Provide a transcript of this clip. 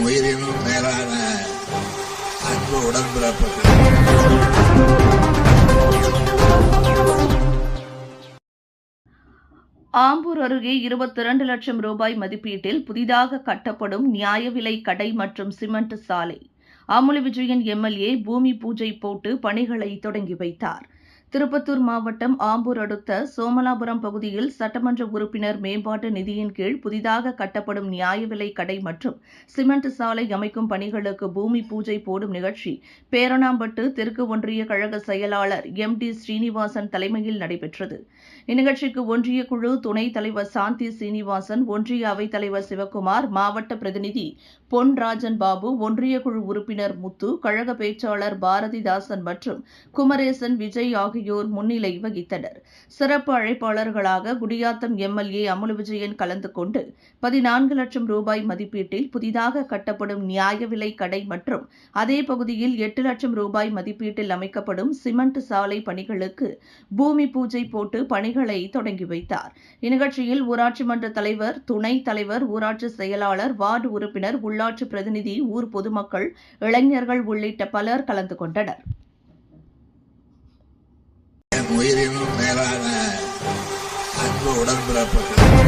உயிரினும் மேலான அன்பு உடன்பிறப்புகள். ஆம்பூர் அருகே 22 லட்சம் ரூபாய் மதிப்பீட்டில் புதிதாக கட்டப்படும் நியாய விலை கடை மற்றும் சிமெண்ட் சாலை. அமுலு விஜயன் எம்எல்ஏ பூமி பூஜை போட்டு பணிகளை தொடங்கி வைத்தார். திருப்பத்தூர் மாவட்டம் ஆம்பூர் அடுத்த சோமலாபுரம் பகுதியில் சட்டமன்ற உறுப்பினர் மேம்பாட்டு நிதியின் கீழ் புதிதாக கட்டப்படும் நியாய விலை கடை மற்றும் சிமெண்ட் சாலை அமைக்கும் பணிகளுக்கு பூமி பூஜை போடும் நிகழ்ச்சி பேரணாம்பட்டு தெற்கு ஒன்றிய கழக செயலாளர் MD ஸ்ரீனிவாசன் தலைமையில் நடைபெற்றது. இந்நிகழ்ச்சிக்கு ஒன்றிய குழு துணைத் தலைவர் சாந்தி சீனிவாசன், ஒன்றிய அவைத் தலைவர் சிவக்குமார், மாவட்ட பிரதிநிதி பொன்ராஜன் பாபு, ஒன்றிய குழு உறுப்பினர் முத்து, கழக பேச்சாளர் பாரதிதாசன் மற்றும் குமரேசன், விஜய் ஆகியோர் முன்னிலை வகித்தனர். சிறப்பு அழைப்பாளர்களாக குடியாத்தம் MLA அமுலு விஜயன் கலந்து கொண்டு 14 லட்சம் ரூபாய் மதிப்பீட்டில் புதிதாக கட்டப்படும் நியாய விலை கடை மற்றும் அதே பகுதியில் 8 லட்சம் ரூபாய் மதிப்பீட்டில் அமைக்கப்படும் சிமெண்ட் சாலை பணிகளுக்கு பூமி பூஜை போட்டு பணிகளை தொடங்கி வைத்தார். இந்நிகழ்ச்சியில் ஊராட்சி மன்ற தலைவர், துணைத் தலைவர், ஊராட்சி செயலாளர், வார்டு உறுப்பினர், உள்ளாட்சி பிரதிநிதி, ஊர் பொதுமக்கள், இளைஞர்கள் உள்ளிட்ட பலர் கலந்து கொண்டனர். உயிரினும் மேலான அன்பு உடன்பிறப்புகள்.